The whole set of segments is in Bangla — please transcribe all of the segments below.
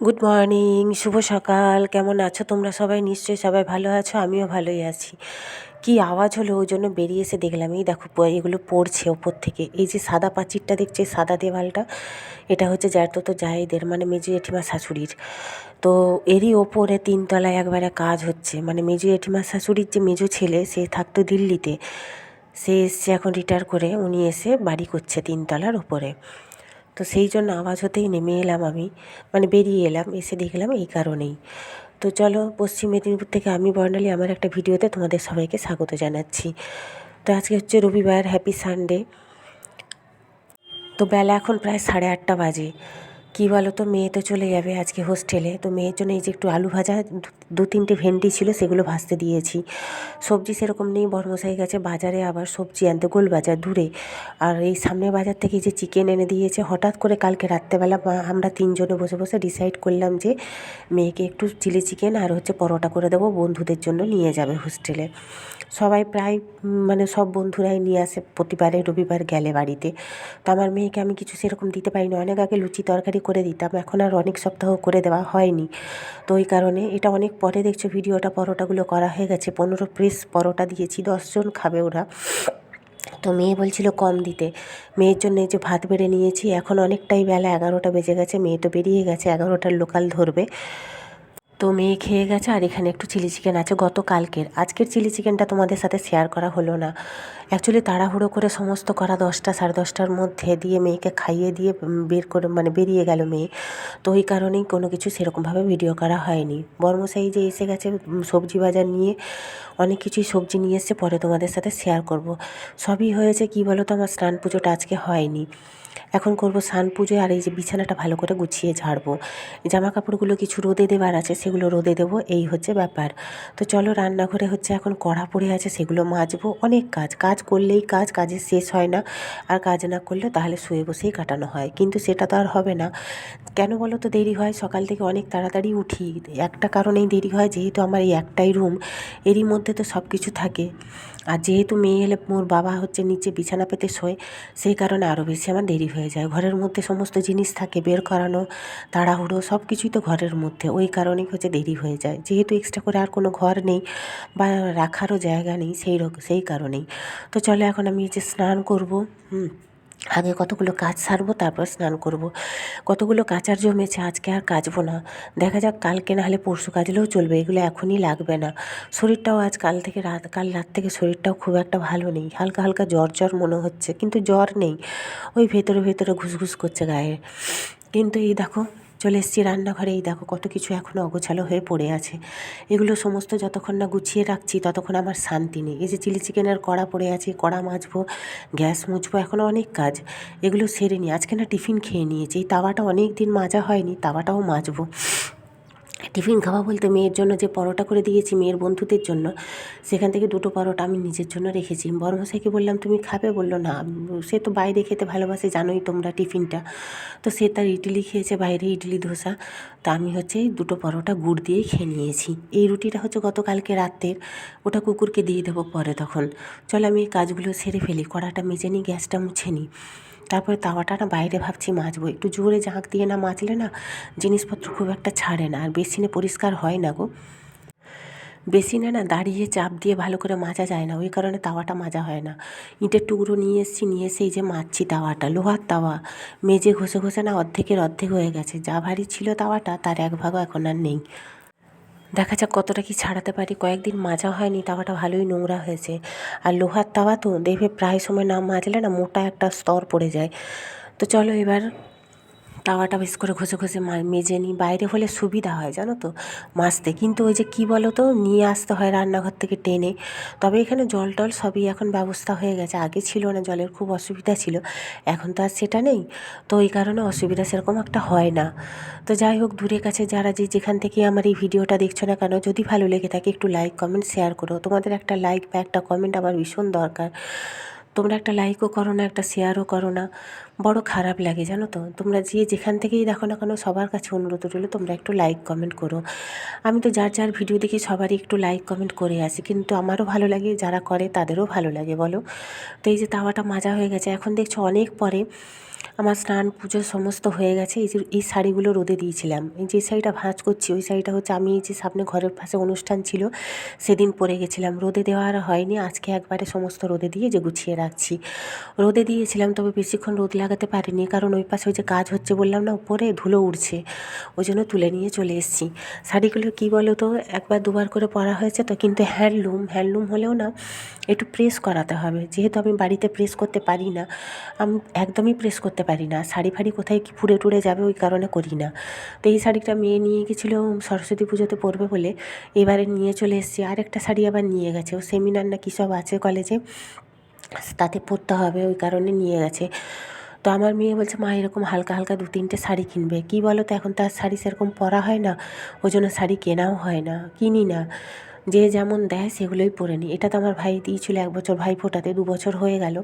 গুড মর্নিং, শুভ সকাল। কেমন আছো তোমরা সবাই? নিশ্চয়ই সবাই ভালো আছো, আমিও ভালোই আছি। কি আওয়াজ হলো ওই জন্য বেরিয়ে এসে দেখলাম, এই দেখো এগুলো পড়ছে ওপর থেকে। এই যে সাদা পাঁচিরটা দেখছে, সাদা দেওয়ালটা, এটা হচ্ছে জ্যাঠতো জায়েদের মানে মেজো জেঠিমার শাশুড়ির। তো এরই ওপরে তিনতলায় একবারে কাজ হচ্ছে, মানে মেজো জেঠিমার শাশুড়ির যে মেজো ছেলে, সে থাকতো দিল্লিতে, সে এসছে এখন রিটায়ার করে, উনি এসে বাড়ি করছে তিনতলার ওপরে। তো সেই জন্য আওয়াজ হতেই নেমে এলাম আমি, মানে বেরিয়ে এলাম, এসে দেখলাম এই কারণেই। তো চলো, পশ্চিম মেদিনীপুর থেকে আমি বর্ণালী, আমার একটা ভিডিওতে তোমাদের সবাইকে স্বাগত জানাচ্ছি। তো আজকে হচ্ছে রবিবার, হ্যাপি সানডে। তো বেলা এখন প্রায় 8:30 বাজে। কী বলো তো, মেয়ে তো চলে যাবে আজকে হোস্টেলে, তো মেয়ের জন্য এই যে একটু আলু ভাজা, দু তিনটে ভেন্ডি ছিল, সেগুলো ভাজতে দিয়েছি। সবজি সেরকম নেই, বর্মশাই গেছে বাজারে আবার সবজি আনতে, গোল বাজার দূরে। আর এই সামনের বাজার থেকে যে চিকেন এনে দিয়েছে হঠাৎ করে কালকে রাত্রেবেলা, আমরা তিনজনে বসে বসে ডিসাইড করলাম যে মেয়েকে একটু চিলি চিকেন আর হচ্ছে পরোটা করে দেবো, বন্ধুদের জন্য নিয়ে যাবে হোস্টেলে। সবাই প্রায় মানে সব বন্ধুরাই নিয়ে আসে প্রতিবারে রবিবার গেলে বাড়িতে। তো আমার মেয়েকে আমি কিছু সেরকম দিতে পারি না, অনেক আগে লুচি তরকারি করে দিতাম, এখন আর অনেক সপ্তাহ করে দেওয়া হয়নি। তো ওই কারণে এটা অনেক পরে দেখছো ভিডিওটা, পরোটাগুলো করা হয়ে গেছে, 15 পিস পরোটা দিয়েছি, 10 জন খাবে ওরা। তো মেয়ে বলছিল কম দিতে, মেয়ের জন্য এই যে ভাত বেড়ে নিয়েছি। এখন অনেকটাই বেলা, 11টা বেজে গেছে, মেয়ে তো বেরিয়ে গেছে, 11টার লোকাল ধরবে। তো মেয়ে খেয়ে গেছে, আর এখানে একটু চিলি চিকেন আছে গতকালকের। আজকের চিলি চিকেনটা তোমাদের সাথে শেয়ার করা হলো না, অ্যাকচুয়ালি তাড়াহুড়ো করে সমস্ত করা, 10টা সাড়ে 10টার মধ্যে দিয়ে মেয়েকে খাইয়ে দিয়ে বের করে মানে বেরিয়ে গেল মেয়ে। তো ওই কারণেই কোনো কিছু সেরকমভাবে ভিডিও করা হয়নি। বর্মশাই যে এসে গেছে সবজি বাজার নিয়ে, অনেক কিছুই সবজি নিয়ে এসছে, পরে তোমাদের সাথে শেয়ার করব। সবই হয়েছে, কি বলো তো, আমার স্নান পুজোটা আজকে হয়নি। এখন করব স্নান পুজো, আর এই যে বিছানাটা ভালো করে গুছিয়ে ঝাড়বো, জামা কাপড়গুলো কিছু রোদে দেবার আছে, সেগুলো রোদে দেবো, এই হচ্ছে ব্যাপার। তো চলো, রান্নাঘরে হচ্ছে এখন কড়া পড়ে আছে, সেগুলো মাজবো। অনেক কাজ, কাজ করলেই কাজ, কাজের শেষ হয় না। আর কাজ না করলে তাহলে শুয়ে বসেই কাটানো হয়, কিন্তু সেটা তো আর হবে না। কেন বলো তো দেরি হয়? সকাল থেকে অনেক তাড়াতাড়ি উঠি, একটা কারণেই দেরি হয়, যেহেতু আমার এই একটাই রুম, এরই মধ্যে তো সব কিছু থাকে। আর যেহেতু মেয়ে এলে মোর বাবা হচ্ছে নিচে বিছানা পেতে শোয়, সেই কারণে আরও বেশি আমার দেরি হয়ে যায়। ঘরের মধ্যে সমস্ত জিনিস থাকে, বের করানো, তাড়াহুড়ো সব কিছুই তো ঘরের মধ্যে, ওই কারণেই হচ্ছে দেরি হয়ে যায়, যেহেতু এক্সট্রা করে আর কোনো ঘর নেই বা রাখারও জায়গা নেই, সেই কারণেই। তো চলো, এখন আমি যে স্নান করব, আগে কতগুলো কাজ সারবো, তারপর স্নান করব। কতগুলো কাচার জমেছে, আজকে আর কাচবো না, দেখা যাক কালকে না হলে পরশু কাচলেও চলবে, এগুলো এখনই লাগবে না। শরীরটাও আজ কাল রাত থেকে শরীরটাও খুব একটা ভালো নেই, হালকা হালকা জ্বর জ্বর মনে হচ্ছে, কিন্তু জ্বর নেই, ওই ভেতরে ভেতরে ঘুসঘুস করছে গায়ে। কিন্তু এই দেখো, চলে এসেছি রান্নাঘরে, এই দেখো কত কিছু এখনও অগোছালো হয়ে পড়ে আছে। এগুলো সমস্ত যতক্ষণ না গুছিয়ে রাখছি ততক্ষণ আমার শান্তি নেই। এই যে চিলি চিকেনের কড়া পড়ে আছে, কড়া মাজবো, গ্যাস মুছবো, এখনও অনেক কাজ, এগুলো সেরে নিই। আজকে না টিফিন খেয়ে নিয়েছি, এই তাওয়াটা অনেক দিন মাজা হয়নি, তাওয়াটাও মাজবো। টিফিন খাওয়া বলতে মেয়ের জন্য যে পরোটা করে দিয়েছি মেয়ের বন্ধুদের জন্য, সেখান থেকে 2টো পরোটা আমি নিজের জন্য রেখেছি। বড়মশাইকে বললাম তুমি খাবে, বললো না, সে তো বাইরে খেতে ভালোবাসে, জানোই তোমরা টিফিনটা। তো সে তার ইডলি খেয়েছে বাইরে, ইডলি ধোসা। তা আমি হচ্ছে এই 2টো পরোটা গুড় দিয়েই খেয়ে নিয়েছি। এই রুটিটা হচ্ছে গতকালকে রাতের, ওটা কুকুরকে দিয়ে দেবো পরে তখন। চলো আমি এই কাজগুলো সেরে ফেলি, কড়াটা মেজে নিই, গ্যাসটা মুছে নিই, তারপরে তাওয়াটা না বাইরে ভাবছি মাজবো, একটু জোরে ঝাঁক দিয়ে না মাজলে না জিনিসপত্র খুব একটা ছাড়ে না, আর বেসিনে পরিষ্কার হয় না গো। বেসিনে না দাঁড়িয়ে চাপ দিয়ে ভালো করে মাজা যায় না, ওই কারণে তাওয়াটা মাজা হয় না। ইটের টুকরো নিয়ে এসেছি, নিয়ে এসে এই যে মাজছি তাওয়াটা, লোহার তাওয়া, মেজে ঘষে ঘষে না অর্ধেকের অর্ধেক হয়ে গেছে, যা ভারী ছিল তাওয়াটা তার 1 ভাগও এখন আর নেই। দেখা যাক কতটা কি ছাড়াতে পারি, কয়েকদিন মাজা হয়নি, তাওয়াটা ভালোই নোংরা হয়েছে। আর লোহার তাওয়া তো দেখবে প্রায় সময় না মাজলে না মোটা একটা স্তর পড়ে যায়। তো চলো এবার তাওয়াটা বেশ করে ঘষে ঘষে মেজে নিই, বাইরে হলে সুবিধা হয় জানো তো মাজতে, কিন্তু ওই যে কী বলো তো, নিয়ে আসতে হয় রান্নাঘর থেকে টেনে। তবে এখানে জল টল সবই এখন ব্যবস্থা হয়ে গেছে, আগে ছিল না, জলের খুব অসুবিধা ছিল, এখন তো আর সেটা নেই। তো ওই কারণে অসুবিধা সেরকম একটা হয় না। তো যাই হোক, দূরের কাছে যারা যেখান থেকে আমার এই ভিডিওটা দেখছো না কেন, যদি ভালো লেগে থাকে একটু লাইক কমেন্ট শেয়ার করো, তোমাদের একটা লাইক বা একটা কমেন্ট আমার ভীষণ দরকার। তোমরা একটা লাইকও করো না, একটা শেয়ারও করো না, বড় খারাপ লাগে জানো তো। তোমরা যে যেখান থেকেই দেখো না কেন সবার কাছে অনুরোধ রইল তোমরা একটু লাইক কমেন্ট করো। আমি তো যার যার ভিডিও দেখি সবারই একটু লাইক কমেন্ট করে আসি, কিন্তু আমারও ভালো লাগে, যারা করে তাদেরও ভালো লাগে বলো। তো এই যে তাওয়াটা মাজা হয়ে গেছে, এখন দেখছো অনেক পরে আমার স্নান পুজো সমস্ত হয়ে গেছে। এই যে এই শাড়িগুলো রোদে দিয়েছিলাম, এই যে শাড়িটা ভাঁজ করছি ওই শাড়িটা হচ্ছে আমি এই যে সামনে ঘরের পাশে অনুষ্ঠান ছিল সেদিন পরে গেছিলাম, রোদে দেওয়া আর হয়নি, আজকে একবারে সমস্ত রোদে দিয়ে যে গুছিয়ে রাখছি। রোদে দিয়েছিলাম তবে বেশিক্ষণ রোদ লাগাতে পারিনি, কারণ ওই পাশে ওই যে কাজ হচ্ছে বললাম না, উপরে ধুলো উড়ছে, ওই জন্য তুলে নিয়ে চলে এসেছি। শাড়িগুলো কী বলো তো, একবার দুবার করে পরা হয়েছে তো, কিন্তু হ্যান্ডলুম হলেও না একটু প্রেস করাতে হবে, যেহেতু আমি বাড়িতে প্রেস করতে পারি না, আমি একদমই প্রেস করতে পারি না, শাড়ি ফাড়ি কোথায় কি পুড়ে টুড়ে যাবে ওই কারণে করি না। তো এই শাড়িটা মেয়ে নিয়ে গেছিলো সরস্বতী পুজোতে পরবে বলে, এবারে নিয়ে চলে এসেছি। আরেকটা শাড়ি আবার নিয়ে গেছে, ও সেমিনার না কী সব আছে কলেজে, তাতে পরতে হবে ওই কারণে নিয়ে গেছে। তো আমার মেয়ে বলছে মা এরকম হালকা হালকা 2-3টে শাড়ি কিনবে, কী বলো তো, এখন তার শাড়ি সেরকম পরা হয় না, ওই জন্য শাড়ি কেনাও হয় না, কিনি না, যে যেমন দেয় সেগুলোই পরে নিই। এটা তো আমার ভাই দিয়েছিল 1 বছর ভাই ফোটাতে, 2 বছর হয়ে গেল।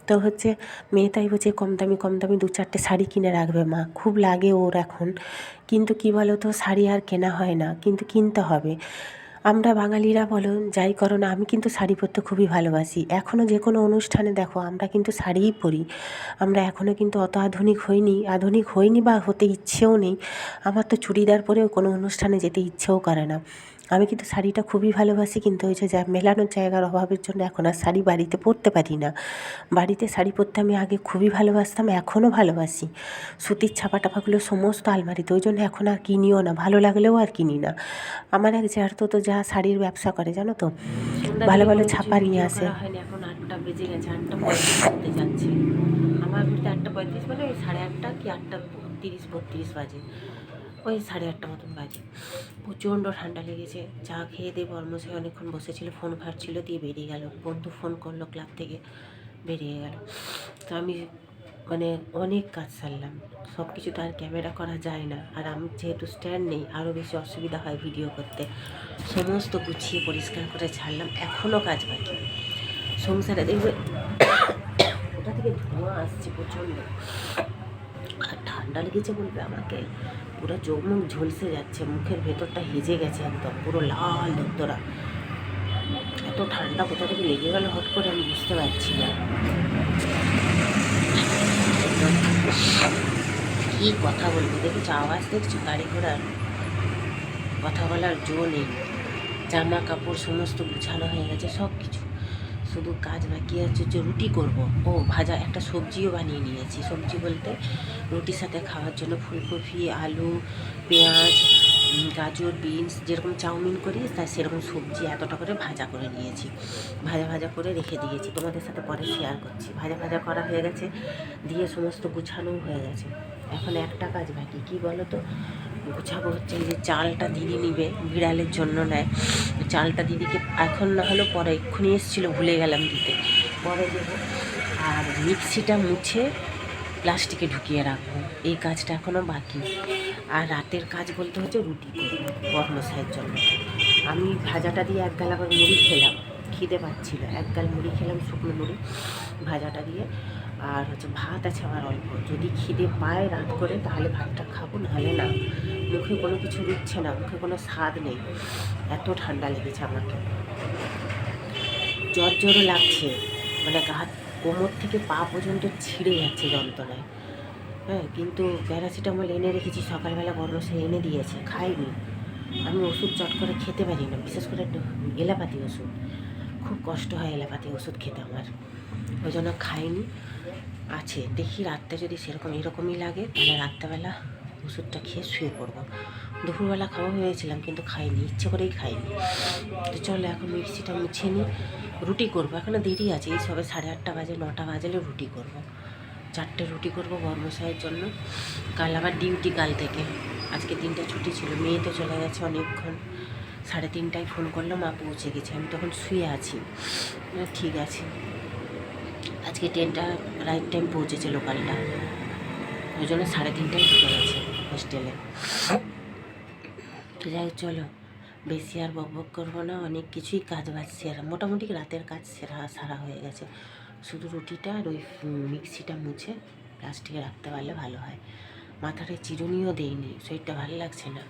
তো হচ্ছে মেয়ে তাই বলছে কম দামি 2-4টে শাড়ি কিনে রাখবে মা, খুব লাগে ওর এখন। কিন্তু কী বলো তো, শাড়ি আর কেনা হয় না, কিন্তু কিনতে হবে। আমরা বাঙালিরা বলো যাই করো না, আমি কিন্তু শাড়ি পরতে খুবই ভালোবাসি, এখনও যে কোনো অনুষ্ঠানে দেখো আমরা কিন্তু শাড়িই পরি। আমরা এখনও কিন্তু অত আধুনিক হইনি বা হতে ইচ্ছেও নেই। আমার তো চুড়িদার পরেও কোনো অনুষ্ঠানে যেতে ইচ্ছেও করে না। আমি কিন্তু শাড়িটা খুবই ভালোবাসি, কিন্তু ওই যে মেলানোর জায়গার অভাবের জন্য এখন আর শাড়ি বাড়িতে পরতে পারি না। বাড়িতে শাড়ি পরতে আমি আগে খুবই ভালোবাসতাম, এখনও ভালোবাসি। সুতির ছাপা টাপাগুলো সমস্ত আলমারিতে, ওই জন্য এখন আর কিনিও না, ভালো লাগলেও আর কিনি না। আমার এক জ্যাঠতো তো যা শাড়ির ব্যবসা করে জানো তো, ভালো ভালো ছাপা নিয়ে আসে। এখন 8টা বেজে গেছে, 8টা 35 হতে যাচ্ছে। আমার ঘুরতে 8টা 35 মানে ওই 8:30 কি 8টা 30-32 বাজে, ওই 8:30 মতন বাজে। প্রচণ্ড ঠান্ডা লেগেছে, চা খেয়ে দিয়ে বর্মশাই অনেকক্ষণ বসেছিল, ফোন ঘাটছিল, দিয়ে বেরিয়ে গেল, বন্ধু ফোন করলো ক্লাব থেকে, বেরিয়ে গেল। তো আমি মানে অনেক কাজ সারলাম, সব কিছু তো আর ক্যামেরা করা যায় না, আর আমি যেহেতু স্ট্যান্ড নেই আরও বেশি অসুবিধা হয় ভিডিও করতে। সমস্ত গুছিয়ে পরিষ্কার করে ছাড়লাম, এখনও কাজ বাকি। সংসারে দেখবে ওটা থেকে ধোঁয়া আসছে প্রচণ্ড, আর ঠান্ডা লেগেছে বলবে আমাকে, পুরো চোখ মুখ ঝলসে যাচ্ছে, মুখের ভেতরটা হেজে গেছে একদম পুরো লাল দত্তরা। এত ঠান্ডা কোথা থেকে লেগে গেল হট করে আমি বুঝতে পারছি না। কী কথা বলবো, দেখেছো আওয়াজ দেখছো গাড়ি ঘোড়ার, কথা বলার জো নেই। জামা কাপড় সমস্ত গুছানো হয়ে গেছে, সব কিছু, শুধু কাজ বাকি আছে যে রুটি করব। ও ভাজা একটা সবজিও বানিয়ে নিয়েছি, সবজি বলতে রুটির সাথে খাওয়ার জন্য ফুলকপি, আলু, পেঁয়াজ, গাজর, বিনস, যেরকম চাউমিন করি তাই সেরকম সবজি এতটা করে ভাজা করে নিয়েছি, ভাজা করে রেখে দিয়েছি, তোমাদের সাথে পরে শেয়ার করছি। ভাজা করা হয়ে গেছে, দিয়ে সমস্ত গুছানোও হয়ে গেছে। এখন একটা কাজ বাকি, কী বলো তো, গুছাবো হচ্ছে এই যে চালটা দিদি নিবে, বিড়ালের জন্য নেয়, চালটা দিদিকে এখন না হলেও পরে, এক্ষুনি এসেছিলো ভুলে গেলাম দিতে, পরে দেবো। আর মিক্সিটা মুছে প্লাস্টিকে ঢুকিয়ে রাখবো, এই কাজটা এখনও বাকি। আর রাতের কাজ বলতে হচ্ছে রুটি করবো বর্মশাইয়ের জন্য। আমি ভাজাটা দিয়ে এক গাল আবার মুড়ি খেলাম, খিদে পাচ্ছিল, এক গাল মুড়ি খেলাম, শুকনো মুড়ি ভাজাটা দিয়ে। আর হচ্ছে ভাত আছে আমার অল্প, যদি খিদে পায় রাত করে তাহলে ভাতটা খাবো, নাহলে না। মুখে কোনো কিছু রুচ্ছে না, মুখে কোনো স্বাদ নেই, এত ঠান্ডা লেগেছে আমাকে, জ্বরও লাগছে, মানে কোমর থেকে পা পর্যন্ত ছিঁড়ে যাচ্ছে যন্ত্রণায়। হ্যাঁ, কিন্তু প্যারাসিটামল এনে রেখেছি, সকালবেলা বর্মশাই এনে দিয়েছে, খাইনি। আমি ওষুধ চট করে খেতে পারি না, বিশেষ করে এলোপ্যাথি ওষুধ, খুব কষ্ট হয় এলোপ্যাথি ওষুধ খেতে আমার, ওই জন্য খাইনি। আছে, দেখি রাতটা যদি সেরকম এরকমই লাগে তাহলে রাত্রেবেলা ওষুধটা খেয়ে শুয়ে পড়বো। দুপুরবেলা খাওয়া হয়েছিলাম কিন্তু খাইনি, ইচ্ছে করেই খাইনি। তো চলো এখন মিক্সিটা মুছে নিই, রুটি করবো, এখনও দেরি আছে, এই সবে 8:30 বাজে, 9টা বাজলে রুটি করবো, 4টে রুটি করবো বর্মশাইয়ের জন্য। কাল আবার ডিউটি, কাল থেকে, আজকে 3টা ছুটি ছিল, মেয়ে তো চলে গেছে অনেকক্ষণ, 3:30টায় ফোন করলো মা পৌঁছে গেছে, আমি তখন শুয়ে আছি, ঠিক আছে। আজকে ট্রেনটা রাইট টাইম পৌঁছেছে লোকালটা, ওই জন্য 3:30টায় ঢুকে গেছে হোস্টেলে। তো যাই চলো, বেশি আর বক করবো না, অনেক কিছুই কাজ বাজ সেরা, মোটামুটি রাতের কাজ সারা হয়ে গেছে, শুধু রুটিটা আর ওই মিক্সিটা মুছে প্লাস্টিকে রাখতে পারলে ভালো হয়। মাথাটা চিরুনিও দেইনি, শরীরটা ভালো লাগছে না,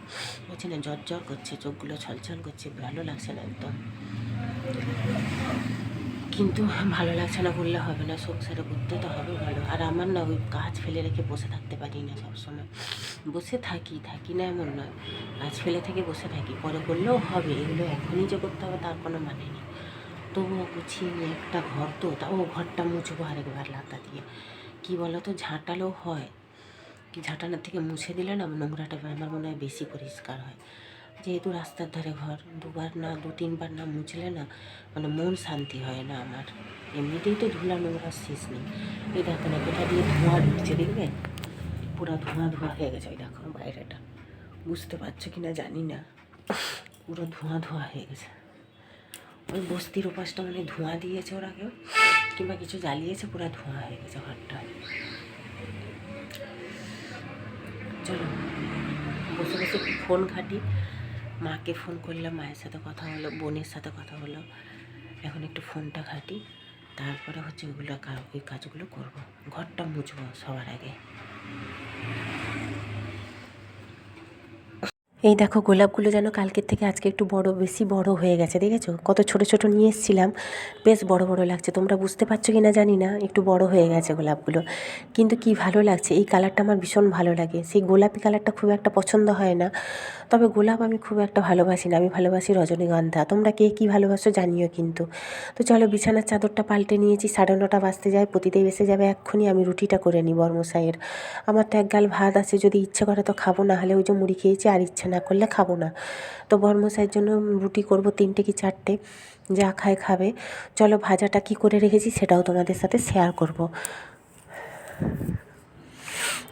বলছে না জ্বর জ্বর করছে, চোখগুলো ছলছল করছে, ভালো লাগছে না একদম। কিন্তু ভালো লাগছে না বললে হবে না, সংসারে করতে তো হবে ভালো। আর আমার না ওই কাজ ফেলে রেখে বসে থাকতে পারি না সবসময়। বসে থাকি না এমন নয়, কাজ ফেলে থেকে বসে থাকি, পরে করলেও হবে, এগুলো এখনই যে করতে হবে তার কোনো মানে নেই। তবুও গুছিয়ে নিয়ে একটা ঘর তো, তাও ঘরটা মুছবো আরেকবার লাতা দিয়ে। কী বলো তো, ঝাঁটালেও হয়, কি ঝাঁটানোর থেকে মুছে দিলে না নোংরাটা আমার মনে হয় বেশি পরিষ্কার হয়। যেহেতু রাস্তার ধারে ঘর, দুবার না 2-3 বার না মুছলে না মানে মন শান্তি হয় না আমার। এমনিতেই তো ধুলা নোংরা শেষ নেই। এই দেখো না কোথা দিয়ে ধোঁয়া ঢুকছে, দেখবে পুরো ধোঁয়া ধোঁয়া হয়ে গেছে। ওই দেখো বাইরেটা, বুঝতে পারছো কি না জানি না, পুরো ধোঁয়া ধোঁয়া হয়ে গেছে। ওই বস্তির ওপাশটা মানে ধোঁয়া দিয়েছে ওরা কেউ, কিংবা কিছু জ্বালিয়েছে, পুরো ধোঁয়া হয়ে গেছে ঘরটা। চলো বসে বসে ফোন ঘাঁটি, মাকে ফোন করলাম, মায়ের সাথে কথা হলো, বোনের সাথে কথা হলো, এখন একটু ফোনটা ঘাঁটি, তারপরে হচ্ছে ওই কাজগুলো করবো, ঘরটা মুছবো সবার আগে। এই দেখো গোলাপগুলো যেন কালকের থেকে আজকে একটু বেশি বড় হয়ে গেছে, দেখেছো কত ছোট ছোট নিয়ে এসেছিলাম, বেশ বড় বড় লাগছে। তোমরা বুঝতে পারছো কি না জানি না, একটু বড় হয়ে গেছে গোলাপগুলো, কিন্তু কি ভালো লাগছে। এই কালারটা আমার ভীষণ ভালো লাগে, সেই গোলাপি কালারটা খুব একটা পছন্দ হয় না, তবে গোলাপ আমি খুব একটা ভালোবাসি না, আমি ভালোবাসি রজনীগন্ধা। তোমরা কে কী ভালোবাসো জানিও কিন্তু। তো চলো বিছানার চাদরটা পাল্টে নিয়েছি, 9:30 বাজতে যায়, পতিদেব এসে যাবে এক্ষুনি, আমি রুটিটা করে নিই বর্মশাইয়ের। আমার তো এক গাল ভাত আছে, যদি ইচ্ছে করে তো খাবো, না হলে ওই যে মুড়ি খেয়েছি, আর ইচ্ছে না করলে খাবো না। তো বর্মশাইয়ের জন্য রুটি করব 3টে কি 4টে, যা খায় খাবে। চলো ভাজাটা কি করে রেখেছি সেটাও তোমাদের সাথে শেয়ার করব।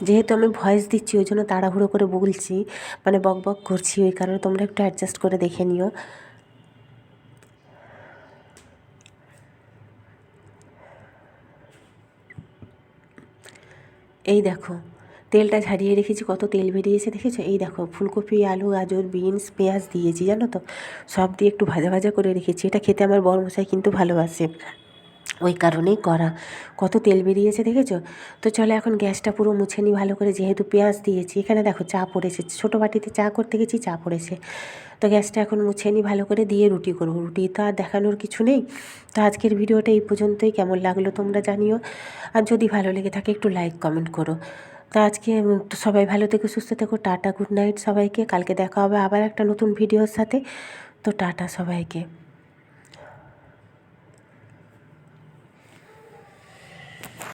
যেহেতু আমি ভয়েস দিচ্ছি ওই জন্য তাড়াহুড়ো করে বলছি, মানে বক বক করছি, ওই কারণে তোমরা একটু অ্যাডজাস্ট করে দেখে নিও। এই দেখো তেলটা ঝারিয়ে রেখেছি, কত তেল বেরিয়েছে দেখেছো। এই দেখো ফুলকপি, আলু, গাজর, বিনস, পেঁয়াজ দিয়েছি জানো তো, সব দিয়ে একটু ভাজা ভাজা করে রেখেছি। এটা খেতে আমার বড়মশাই কিন্তু ভালোবাসে, ওই কারণেই করা। কত তেল বেরিয়েছে দেখেছো। তো চলো এখন গ্যাসটা পুরো মুছে নিই ভালো করে, যেহেতু পেঁয়াজ দিয়েছি। এখানে দেখো চা পড়েছে, ছোটো বাটিতে চা করতে গেছি, চা পড়েছে। তো গ্যাসটা এখন মুছে নিই ভালো করে, দিয়ে রুটি করবো। রুটি তো আর দেখানোর কিছু নেই। তো আজকের ভিডিওটা এই পর্যন্তই, কেমন লাগলো তোমরা জানিও, আর যদি ভালো লেগে থাকে একটু লাইক কমেন্ট করো। তো আজকে তো সবাই ভালো থেকো, সুস্থ থেকো, টাটা, গুড নাইট সবাইকে। কালকে দেখা হবে আবার একটা নতুন ভিডিওর সাথে। তো টাটা সবাইকে।